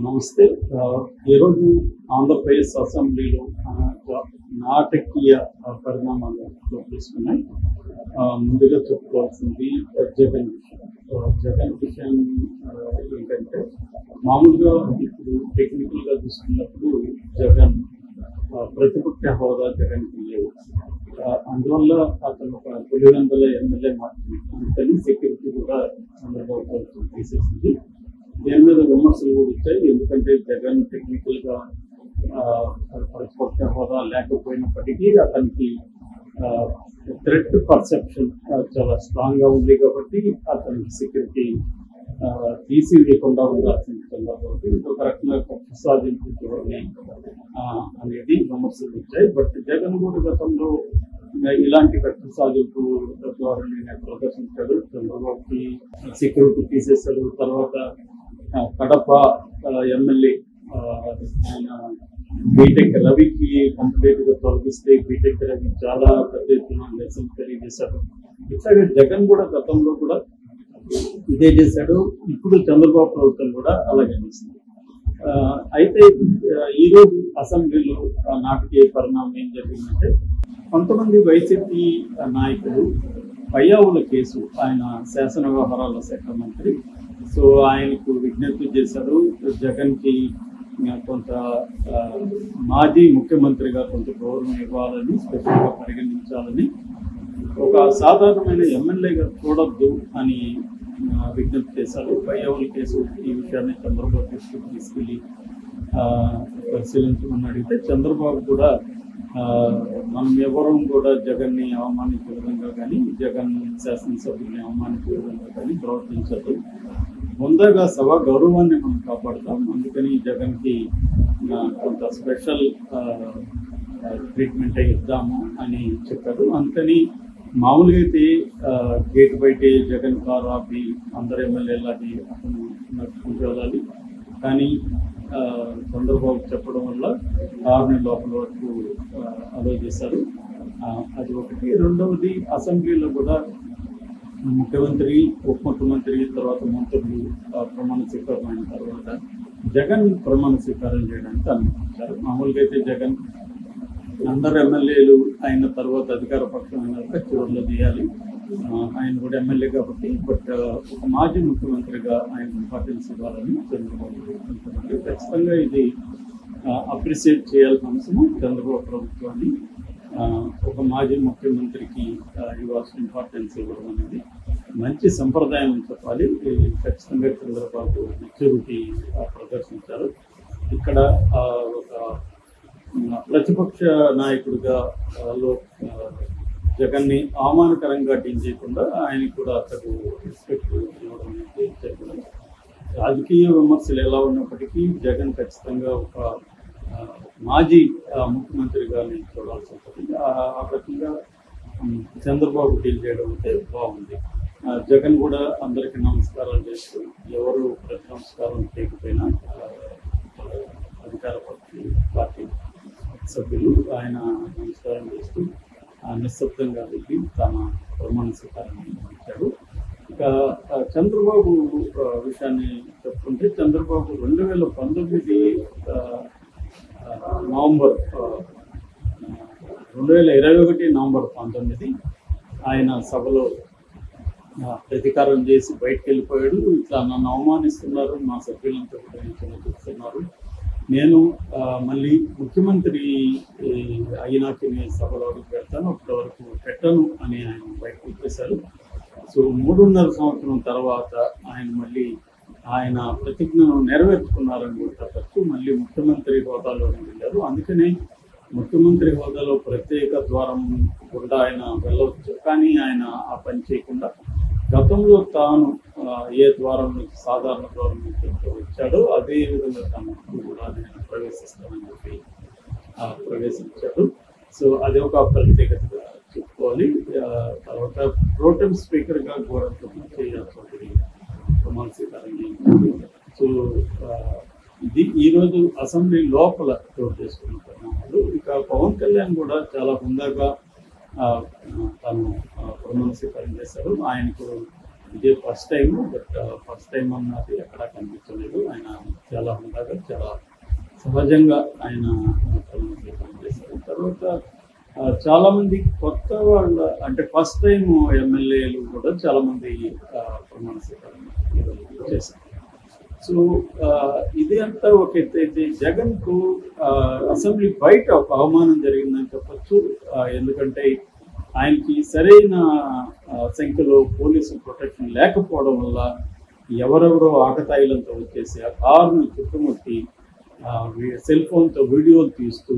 నమస్తే. ఈరోజు ఆంధ్రప్రదేశ్ అసెంబ్లీలో నాటకీయ పరిణామాలు తీసుకున్నాయి. ముందుగా చెప్పుకోవాల్సింది జగన్ విషయం. జగన్ విషయం ఏంటంటే, మామూలుగా ఇప్పుడు టెక్నికల్గా చూసుకున్నప్పుడు జగన్ ప్రతిపక్ష హోదా జగన్కి లేవు. అందువల్ల అతను ఒక 900 ఎమ్మెల్యే మాత్రమే, అందుకని సెక్యూరిటీ కూడా చంద్రబాబు ప్రభుత్వం తీసేసింది. దేని మీద విమర్శలు కూడా వచ్చాయి. ఎందుకంటే జగన్ టెక్నికల్ గా ప్రతిపక్ష హోదా లేకపోయినప్పటికీ అతనికి థ్రెట్ పర్సెప్షన్ చాలా స్ట్రాంగ్ గా ఉంది కాబట్టి అతనికి సెక్యూరిటీ తీసి వేయకుండా ఉండాల్సింది కాబట్టి ఒక రకంగా కక్ష సాధింపు అనేది విమర్శలు వచ్చాయి. బట్ జగన్ కూడా గతంలో ఇలాంటి కక్ష సాధింపు ధోరణిని ప్రదర్శించాడు. చంద్రబాబుకి సెక్యూరిటీ తీసేశాడు. తర్వాత కడప ఎమ్మెల్యే ఆయన బీటెక్ రవికి కంప్లీట్ గా తొలగిస్తే బీటెక్ రవి చాలా పెద్ద ఎత్తున నిరసన తెలియజేశాడు. ఇట్లాగే జగన్ కూడా గతంలో కూడా ఇదే చేశాడు. ఇప్పుడు చంద్రబాబు ప్రభుత్వం కూడా అలాగే చేసింది. అయితే ఈరోజు అసెంబ్లీలో నాటకీయ పరిణామం ఏం జరిగిందంటే, కొంతమంది వైసీపీ నాయకులు పయ్యావుల కేసు, ఆయన శాసన వ్యవహారాల శాఖ మంత్రి, సో ఆయనకు విజ్ఞప్తి చేశారు జగన్కి కొంత మాజీ ముఖ్యమంత్రిగా కొంత గౌరవం ఇవ్వాలని, స్పెషల్గా పరిగణించాలని, ఒక సాధారణమైన ఎమ్మెల్యేగా చూడొద్దు అని విజ్ఞప్తి చేశారు. పయ్యావుల కేసు ఈ విషయాన్ని చంద్రబాబు తీసుకెళ్ళి పరిశీలించమని అడిగితే, చంద్రబాబు కూడా మనం ఎవరూ కూడా జగన్ని అవమానించే విధంగా కానీ, జగన్ శాసనసభ్యుల్ని అవమానించే విధంగా కానీ ప్రవర్తించదు. ముందుగా సభ గౌరవాన్ని మనం కాపాడుతాం, అందుకని జగన్కి కొంత స్పెషల్ ట్రీట్మెంట్ ఇద్దాము అని చెప్పారు. అందుకని మామూలుగా అయితే గేట్ బయట జగన్ కారు ఆపి అందరు ఎమ్మెల్యేలకి అతను నడుచుకుంటూ వెళ్ళాలి. కానీ చంద్రబాబు చెప్పడం వల్ల కారుని లోపల వరకు అలో చేశారు. అది ఒకటి. రెండవది, అసెంబ్లీలో కూడా ముఖ్యమంత్రి, ఉప ముఖ్యమంత్రి, తర్వాత మంత్రులు ప్రమాణ స్వీకారం అయిన తర్వాత జగన్ ప్రమాణ స్వీకారం చేయడానికి అనుమతించారు. మామూలుగా అయితే జగన్ అందరు ఎమ్మెల్యేలు అయిన తర్వాత అధికార పక్షం అయినాక చివరిలో చేయాలి. ఆయన కూడా ఎమ్మెల్యే కాబట్టి, బట్ ఒక మాజీ ముఖ్యమంత్రిగా ఆయన ఇంపార్టెన్స్ ఇవ్వాలని చంద్రబాబు అనుకుంటున్నారు. ఖచ్చితంగా ఇది అప్రిషియేట్ చేయాల్సిన అంశము. చంద్రబాబు ప్రభుత్వాన్ని ఒక మాజీ ముఖ్యమంత్రికి ఇవ్వాల్సిన ఇంపార్టెన్స్ ఇవ్వడం అనేది మంచి సంప్రదాయం అని చెప్పాలి. ఖచ్చితంగా చంద్రబాబు మెచ్యూరిటీ ప్రదర్శించారు. ఇక్కడ ఒక ప్రతిపక్ష నాయకుడిగా జగన్ని అవమానకరంగా డీల్ చేయకుండా ఆయనకు కూడా అతడు రెస్పెక్ట్ ఇవ్వడం అనేది జరిగింది. రాజకీయ విమర్శలు ఎలా ఉన్నప్పటికీ జగన్ ఖచ్చితంగా ఒక మాజీ ముఖ్యమంత్రిగా నేను చూడాల్సి ఉంటుంది. ఆ రకంగా చంద్రబాబు డీల్ చేయడం అయితే బాగుంది. జగన్ కూడా అందరికీ నమస్కారాలు చేస్తూ, ఎవరు ప్రతి నమస్కారం చేయకపోయినా అధికార పార్టీ సభ్యులు ఆయన నమస్కారం చేస్తూ నిశ్శబ్దంగా వెళ్ళి తన ప్రమాణ స్వీకారాన్ని ఇచ్చాడు. ఇక చంద్రబాబు విషయాన్ని చెప్పుకుంటే, చంద్రబాబు 2019 నవంబర్ 2021 నవంబర్ 19 ఆయన సభలో ప్రతీకారం చేసి బయటకు వెళ్ళిపోయాడు. ఇట్లా నన్ను అవమానిస్తున్నారు, మా సభ్యులంతా చూస్తున్నారు, నేను మళ్ళీ ముఖ్యమంత్రి అయినాక నేను సభలో పెడతాను, అప్పటి వరకు పెట్టను అని ఆయన బయటకు వచ్చేశారు. సో 3.5 సంవత్సరం తర్వాత ఆయన మళ్ళీ ఆయన ప్రతిజ్ఞను నెరవేర్చుకున్నారని కూడా చెప్పచ్చు. మళ్ళీ ముఖ్యమంత్రి హోదాలోకి వెళ్ళారు. అందుకనే ముఖ్యమంత్రి హోదాలో ప్రత్యేక ద్వారం కూడా ఆయన వెళ్ళవచ్చు. కానీ ఆయన ఆ పని చేయకుండా గతంలో తాను ఏ ద్వారం నుంచి, సాధారణ ద్వారం నుంచి వచ్చాడో అదే విధంగా తాను కూడా నేను ప్రవేశిస్తానని చెప్పి ప్రవేశించాడు. సో అది ఒక ప్రత్యేకతగా చెప్పుకోవాలి. తర్వాత ప్రోటెం స్పీకర్గా కూడా చేయాల్సి ప్రమాణ స్వీకారం. సో ఇది ఈరోజు అసెంబ్లీ లోపల చోటు చేసుకున్న పరిణామాలు. ఇక పవన్ కళ్యాణ్ కూడా చాలా హుందాగా తను ప్రమాణ స్వీకారం చేశారు. ఆయనకు ఇదే first time, but first time అన్నది ఎక్కడా కనిపించలేదు. ఆయన చాలా ఉండగా చాలా సహజంగా ఆయన ప్రమాణ స్వీకారం చేశారు. తర్వాత చాలామంది కొత్త వాళ్ళ అంటే ఫస్ట్ టైం ఎమ్మెల్యేలు కూడా చాలామంది ప్రమాణ స్వీకారం చేశారు. సో ఇది అంతా ఒక ఎత్తు అయితే జగన్కు అసెంబ్లీ బయట ఒక అవమానం జరిగిందని చెప్పచ్చు. ఎందుకంటే ఆయనకి సరైన సంఖ్యలో పోలీసు ప్రొటెక్షన్ లేకపోవడం వల్ల ఎవరెవరో ఆకతాయిలంతో వచ్చేసి ఆ కారును చుట్టుముట్టి సెల్ ఫోన్తో వీడియోలు తీస్తూ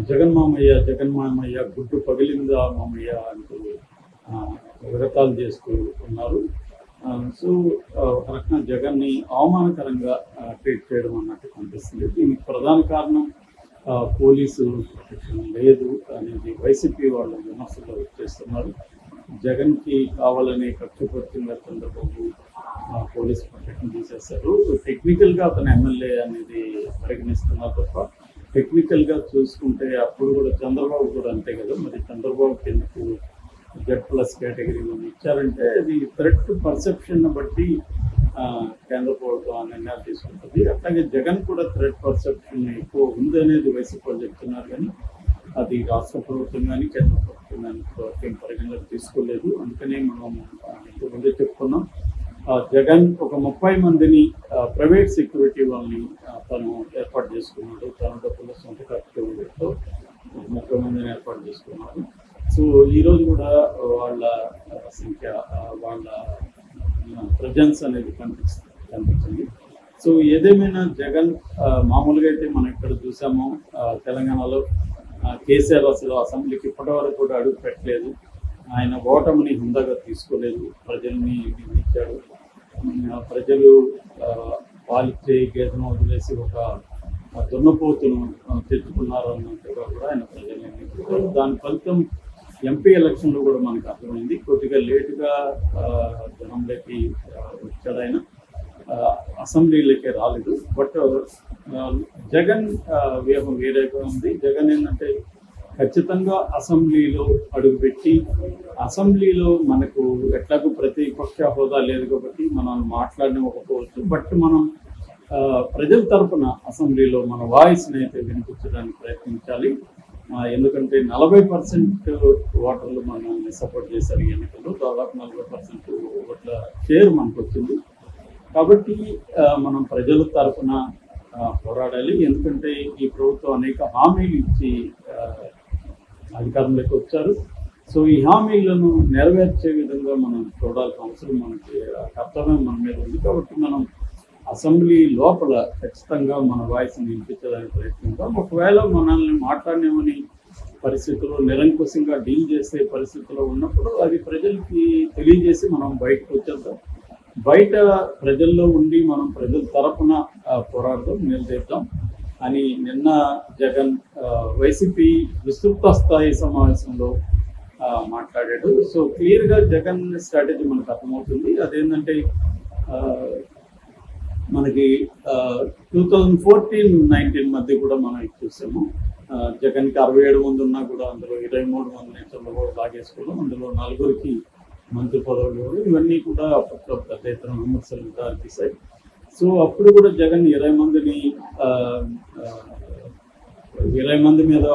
జగన్ మామయ్య గుడ్డు పగిలిందా మామయ్య అంటూ విగతాలు చేస్తూ ఉన్నారు. సో ఒక రకంగా జగన్ని అవమానకరంగా ట్రీట్ చేయడం అన్నట్టు కనిపిస్తుంది. దీనికి ప్రధాన కారణం పోలీసు ప్రొటెక్షన్ లేదు అనేది వైసీపీ వాళ్ళు విమర్శలు చేస్తున్నారు. జగన్కి కావాలని కక్షపూర్తిగా చంద్రబాబు పోలీసు ప్రొటెక్షన్ తీసేస్తారు. టెక్నికల్గా అతను ఎమ్మెల్యే అనేది పరిగణిస్తున్నారు తప్ప టెక్నికల్గా చూసుకుంటే అప్పుడు కూడా చంద్రబాబు కూడా అంతే కదా. మరి చంద్రబాబుకి ఎందుకు Z+ కేటగిరీలో ఇచ్చారంటే అది థ్రెట్ పర్సెప్షన్ బట్టి కేంద్ర ప్రభుత్వం నిర్ణయాలు తీసుకుంటుంది. అట్లాగే జగన్ కూడా థ్రెట్ పర్సెప్షన్ ఎక్కువ ఉంది అనేది వైసీపీ వాళ్ళు చెప్తున్నారు, కానీ అది రాష్ట్ర ప్రభుత్వం కానీ కేంద్ర ప్రభుత్వం కానీ పరిగణలోకి తీసుకోలేదు. అందుకనే మనం ఇంతకుముందే చెప్పుకున్నాం, జగన్ ఒక 30 మందిని ప్రైవేట్ సెక్యూరిటీ వాళ్ళని తను ఏర్పాటు చేసుకున్నాడు. తన డబ్బుల సొంత ఖర్చుతో 30 మందిని ఏర్పాటు చేసుకున్నాడు. సో ఈరోజు కూడా వాళ్ళ సంఖ్య వాళ్ళ ప్రజెన్స్ అనేది కనిపించింది. సో ఏదేమైనా జగన్ మామూలుగా అయితే మనం ఇక్కడ చూసాము తెలంగాణలో కేసీఆర్ అసలు అసెంబ్లీకి ఇప్పటివరకు కూడా అడుగు పెట్టలేదు. ఆయన ఓటమిని హుందాగా తీసుకోలేదు. ప్రజల్ని నిందించాడు. ప్రజలు పాలిచ్చే గేదెను వదిలేసి ఒక దున్నపోతును తెచ్చుకున్నారు అన్నట్టుగా కూడా ఆయన ప్రజల్ని నిందించారు. దాని ఫలితం ఎంపీ ఎలక్షన్లో కూడా మనకు అర్థమైంది. కొద్దిగా లేటుగా జనంలోకి వచ్చాడు ఆయన, అసెంబ్లీలోకే రాలేదు. బట్ జగన్ వ్యూహం వేరేగా ఉంది. జగన్ ఏంటంటే ఖచ్చితంగా అసెంబ్లీలో అడుగుపెట్టి అసెంబ్లీలో మనకు ఎట్లాగూ ప్రతిపక్ష హోదా లేదు కాబట్టి మనం మాట్లాడనివ్వకపోవచ్చు, బట్ మనం ప్రజల తరఫున అసెంబ్లీలో మన వాయిస్ని అయితే వినిపించడానికి ప్రయత్నించాలి. ఎందుకంటే 40% ఓటర్లు మనల్ని సపోర్ట్ చేశారు ఈ ఎన్నికల్లో. దాదాపు 40% ఓట్ల షేర్ మనకు వచ్చింది. కాబట్టి మనం ప్రజల తరఫున పోరాడాలి. ఎందుకంటే ఈ ప్రభుత్వం అనేక హామీలు ఇచ్చి అధికారంలోకి వచ్చారు. సో ఈ హామీలను నెరవేర్చే విధంగా మనం చూడాల్సిన అవసరం, మనకి కర్తవ్యం మన మీద ఉంది. కాబట్టి మనం అసెంబ్లీ లోపల ఖచ్చితంగా మన వాయిస్ని వినిపించడానికి ప్రయత్నిద్దాం. ఒకవేళ మనల్ని మాట్లాడలేమని పరిస్థితుల్లో నిరంకుశంగా డీల్ చేసే పరిస్థితుల్లో ఉన్నప్పుడు అది ప్రజలకి తెలియజేసి మనం బయటకు వచ్చేద్దాం. బయట ప్రజల్లో ఉండి మనం ప్రజల తరఫున పోరాడదాం, నిలదీద్దాం అని నిన్న జగన్ వైసీపీ విస్తృత స్థాయి సమావేశంలో మాట్లాడాడు. సో క్లియర్గా జగన్ స్ట్రాటజీ మనకు అర్థమవుతుంది. అదేంటంటే మనకి 2014-19 మధ్య కూడా మనం చూసాము. జగన్కి 67 మంది ఉన్నా కూడా అందులో 23 మందిని చంద్రబాబు లాగేసుకోవడం, అందులో 4 మంత్రి పదవులు, ఇవన్నీ కూడా అప్పట్లో పెద్ద ఎత్తున విమర్శలు దారితీశాయి. సో అప్పుడు కూడా జగన్ 20 మంది మీద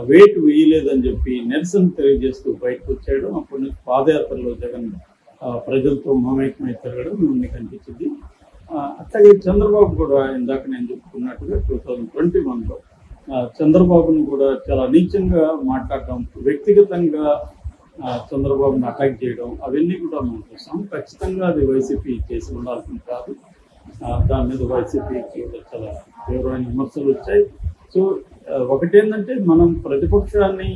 వెయిట్ వేయలేదని చెప్పి నిరసన తెలియజేస్తూ బయటకు వచ్చాడు. అప్పటి నుంచి పాదయాత్రలో జగన్ ప్రజలతో మమేకమై తిరగడం ఇవన్నీ కనిపించింది. అట్లాగే చంద్రబాబు కూడా ఇందాక నేను చెప్పుకున్నట్టుగా 2021లో చంద్రబాబును కూడా చాలా నీచంగా మాట్లాడటం, వ్యక్తిగతంగా చంద్రబాబుని అటాక్ చేయడం, అవన్నీ కూడా మనం చూసాం. ఖచ్చితంగా అది వైసీపీ చేసి ఉండాల్సింది కాదు. దాని మీద వైసీపీకి చాలా తీవ్రమైన విమర్శలు వచ్చాయి. సో ఒకటేంటంటే మనం ప్రతిపక్షాన్ని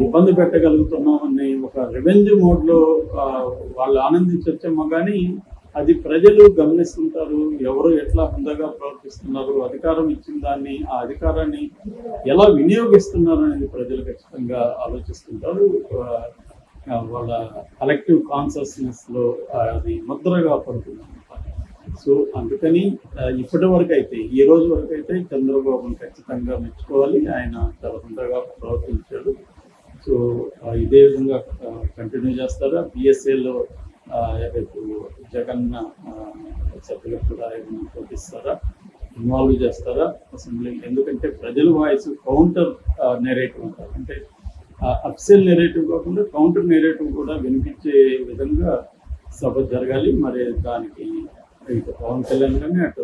ఇబ్బంది పెట్టగలుగుతున్నామని ఒక రివెంజ్ మోడ్లో వాళ్ళు ఆనందించొచ్చేమో, కానీ అది ప్రజలు గమనిస్తుంటారు. ఎవరు ఎట్లా హుందాగా ప్రవర్తిస్తున్నారు, అధికారం ఇచ్చిన దాన్ని ఆ అధికారాన్ని ఎలా వినియోగిస్తున్నారు అనేది ప్రజలు ఖచ్చితంగా ఆలోచిస్తుంటారు. వాళ్ళ కలెక్టివ్ కాన్షియస్నెస్లో అది ముద్రగా పడుతుంది. సో అందుకని ఇప్పటి వరకు అయితే, ఈ రోజు వరకు అయితే చంద్రబాబును ఖచ్చితంగా మెచ్చుకోవాలి. ఆయన చాలా హుందాగా ప్రవర్తించాడు. సో ఇదే విధంగా కంటిన్యూ చేస్తారు. BSAలో రేపు జగన్ సభ్యులకు కూడా ఏమైనా పోటీస్తారా, ఇన్వాల్వ్ చేస్తారా అసెంబ్లీ? ఎందుకంటే ప్రజల వాయిస్ కౌంటర్ నెరేటివ్ అంటారు, అంటే అఫిషియల్ నెరేటివ్ కాకుండా కౌంటర్ నెరేటివ్ కూడా వినిపించే విధంగా సభ జరగాలి. మరి దానికి ఇటు పవన్ కళ్యాణ్ కానీ అటు